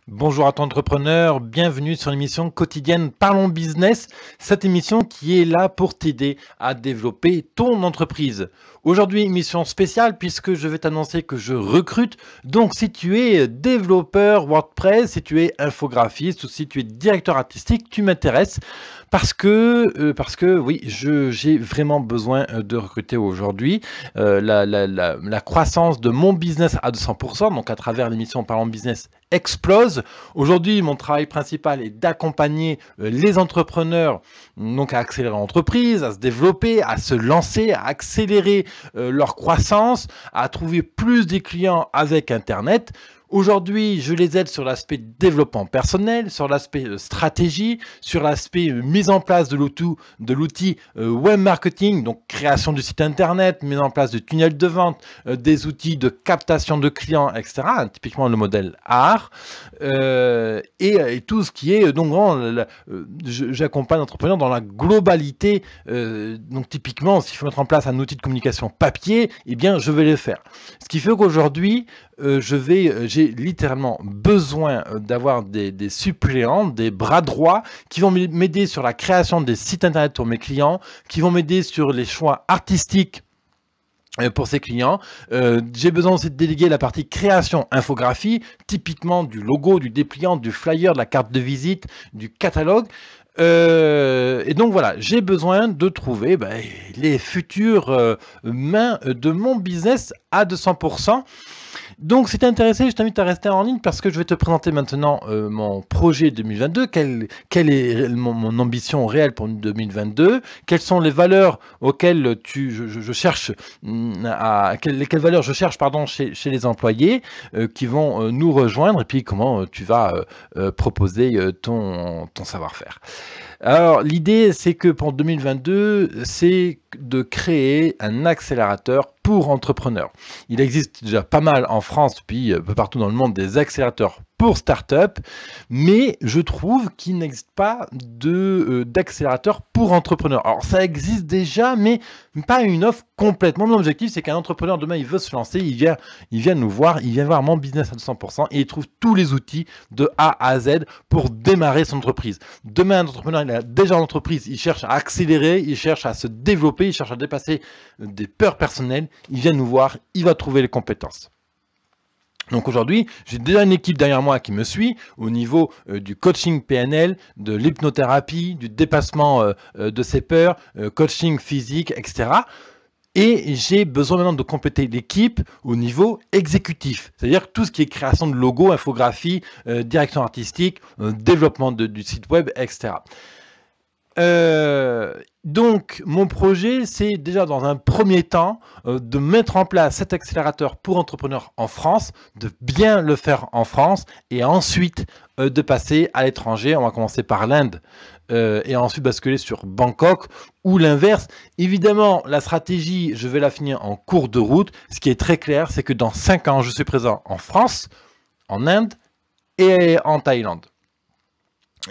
Bonjour à toi entrepreneur, bienvenue sur l'émission quotidienne Parlons Business, cette émission qui est là pour t'aider à développer ton entreprise. Aujourd'hui, émission spéciale puisque je vais t'annoncer que je recrute. Donc si tu es développeur WordPress, si tu es infographiste ou si tu es directeur artistique, tu m'intéresses parce que oui, j'ai vraiment besoin de recruter aujourd'hui. La croissance de mon business à 200%, donc à travers l'émission Parlons Business, explose. Aujourd'hui, mon travail principal est d'accompagner les entrepreneurs donc à accélérer l'entreprise, à se développer, à se lancer, à accélérer leur croissance, à trouver plus de clients avec Internet. Aujourd'hui, je les aide sur l'aspect développement personnel, sur l'aspect stratégie, sur l'aspect mise en place de l'outil web marketing, donc création du site internet, mise en place de tunnels de vente, des outils de captation de clients, etc. Typiquement le modèle AR et tout ce qui est donc j'accompagne l'entrepreneur dans la globalité. Donc typiquement, s'il faut mettre en place un outil de communication papier, eh bien je vais le faire. Ce qui fait qu'aujourd'hui, j'ai littéralement besoin d'avoir des suppléants, des bras droits qui vont m'aider sur la création des sites internet pour mes clients, qui vont m'aider sur les choix artistiques pour ses clients. J'ai besoin aussi de déléguer la partie création infographie, typiquement du logo, du dépliant, du flyer, de la carte de visite, du catalogue. Et donc voilà, j'ai besoin de trouver les futures mains de mon business à 200%. Donc si t'es intéressé, je t'invite à rester en ligne parce que je vais te présenter maintenant mon projet 2022, quelle est mon ambition réelle pour 2022, quelles sont les valeurs auxquelles je cherche quelles valeurs je cherche chez les employés qui vont nous rejoindre, et puis comment tu vas proposer ton savoir-faire. Alors l'idée c'est que pour 2022, c'est de créer un accélérateur pour entrepreneurs. Il existe déjà pas mal en France, puis un peu partout dans le monde, des accélérateurs pour start-up, mais je trouve qu'il n'existe pas d'accélérateur pour entrepreneurs. Alors ça existe déjà, mais pas une offre complètement. Mon objectif, c'est qu'un entrepreneur demain, il veut se lancer, il vient nous voir, il vient voir mon business à 200% et il trouve tous les outils de A à Z pour démarrer son entreprise. Demain, un entrepreneur, il a déjà l'entreprise, il cherche à accélérer, il cherche à se développer, il cherche à dépasser des peurs personnelles, il vient nous voir, il va trouver les compétences. Donc aujourd'hui, j'ai déjà une équipe derrière moi qui me suit au niveau du coaching PNL, de l'hypnothérapie, du dépassement de ses peurs, coaching physique, etc. Et j'ai besoin maintenant de compléter l'équipe au niveau exécutif, c'est-à-dire tout ce qui est création de logos, infographie, direction artistique, développement du site web, etc. Donc mon projet, c'est déjà dans un premier temps de mettre en place cet accélérateur pour entrepreneurs en France, de bien le faire en France et ensuite de passer à l'étranger. On va commencer par l'Inde et ensuite basculer sur Bangkok ou l'inverse. Évidemment, la stratégie, je vais la finir en cours de route. Ce qui est très clair, c'est que dans 5 ans, je suis présent en France, en Inde et en Thaïlande.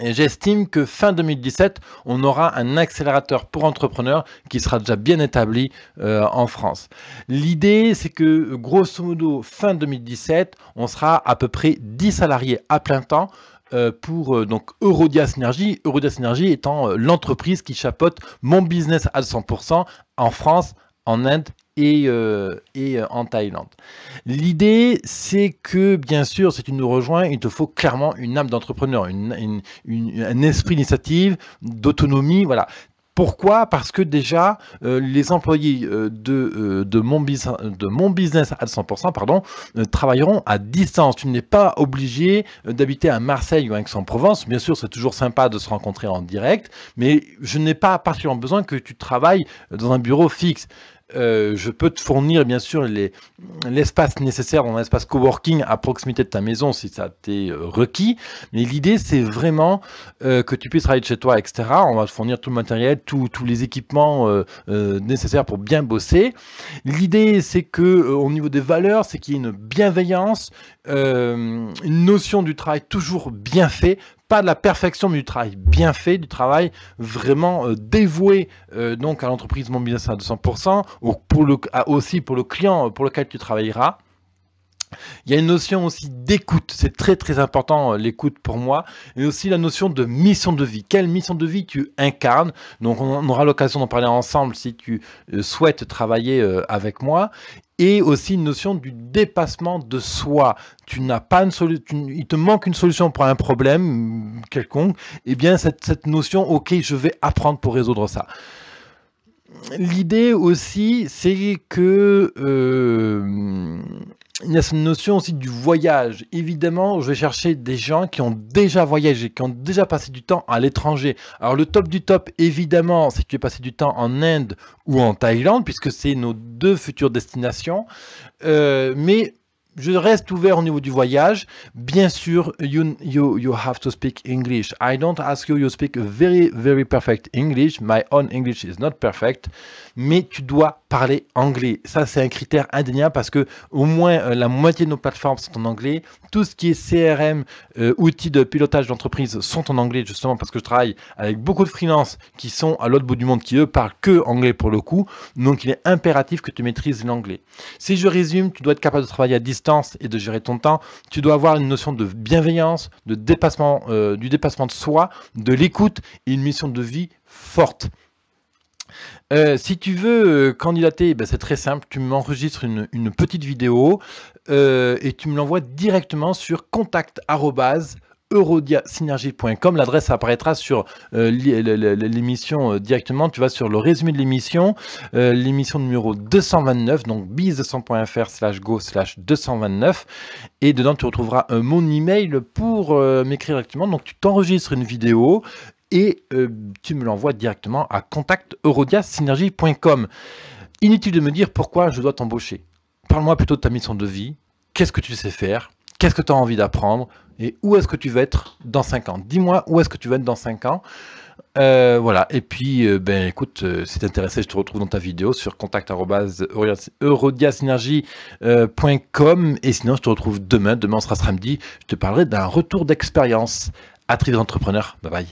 Et j'estime que fin 2017, on aura un accélérateur pour entrepreneurs qui sera déjà bien établi en France. L'idée, c'est que grosso modo, fin 2017, on sera à peu près 10 salariés à plein temps pour donc Eurodia Synergie. Eurodia Synergie étant l'entreprise qui chapeaute mon business à 200% en France, en Inde et en Thaïlande. L'idée, c'est que, bien sûr, si tu nous rejoins, il te faut clairement une âme d'entrepreneur, un esprit d'initiative, d'autonomie, voilà. Pourquoi? Parce que déjà, les employés de mon business à 100%, travailleront à distance. Tu n'es pas obligé d'habiter à Marseille ou à Aix-en-Provence. Bien sûr, c'est toujours sympa de se rencontrer en direct, mais je n'ai pas particulièrement besoin que tu travailles dans un bureau fixe. Je peux te fournir bien sûr l'espace nécessaire dans un espace coworking à proximité de ta maison si ça t'est requis, mais l'idée c'est vraiment que tu puisses travailler de chez toi, etc. On va te fournir tout le matériel, tous les équipements nécessaires pour bien bosser. L'idée c'est que au niveau des valeurs, c'est qu'il y ait une bienveillance, une notion du travail toujours bien fait, pas de la perfection, mais du travail bien fait, du travail vraiment dévoué donc à l'entreprise Mon Business à 200%, aussi pour le client pour lequel tu travailleras. Il y a une notion aussi d'écoute, c'est très très important l'écoute pour moi, et aussi la notion de mission de vie. Quelle mission de vie tu incarnes? Donc on aura l'occasion d'en parler ensemble si tu souhaites travailler avec moi. Et aussi une notion du dépassement de soi. Tu n'as pas une solution, il te manque une solution pour un problème quelconque, et bien cette notion, ok, je vais apprendre pour résoudre ça. L'idée aussi, c'est que il y a cette notion aussi du voyage. Évidemment, je vais chercher des gens qui ont déjà voyagé, qui ont déjà passé du temps à l'étranger. Alors le top du top, évidemment, c'est que tu as passé du temps en Inde ou en Thaïlande, puisque c'est nos deux futures destinations. Mais je reste ouvert au niveau du voyage. Bien sûr, you have to speak English. I don't ask you, you speak very, very perfect English. My own English is not perfect. Mais tu dois parler anglais. Ça, c'est un critère indéniable parce que au moins la moitié de nos plateformes sont en anglais. Tout ce qui est CRM, outils de pilotage d'entreprise sont en anglais, justement parce que je travaille avec beaucoup de freelances qui sont à l'autre bout du monde, qui eux parlent que anglais pour le coup. Donc, il est impératif que tu maîtrises l'anglais. Si je résume, tu dois être capable de travailler à distance et de gérer ton temps. Tu dois avoir une notion de bienveillance, de dépassement, du dépassement de soi, de l'écoute et une mission de vie forte. Si tu veux candidater, ben c'est très simple, tu m'enregistres une petite vidéo et tu me l'envoies directement sur contact@eurodiasynergie.com. L'adresse apparaîtra sur l'émission directement. Tu vas sur le résumé de l'émission, l'émission numéro 229, donc business200.fr/go/229. Et dedans, tu retrouveras mon email pour m'écrire directement. Donc, tu t'enregistres une vidéo et tu me l'envoies directement à contact@eurodiasynergie.com. Inutile de me dire pourquoi je dois t'embaucher. Parle-moi plutôt de ta mission de vie. Qu'est-ce que tu sais faire? Qu'est-ce que tu as envie d'apprendre? Et où est-ce que tu veux être dans 5 ans? Dis-moi où est-ce que tu veux être dans 5 ans. Voilà. Et puis, ben écoute, si t'es intéressé, je te retrouve dans ta vidéo sur contact@eurodiasynergie.com. Et sinon, je te retrouve demain. Demain, on sera samedi. Je te parlerai d'un retour d'expérience. À très vite, entrepreneur. Bye bye.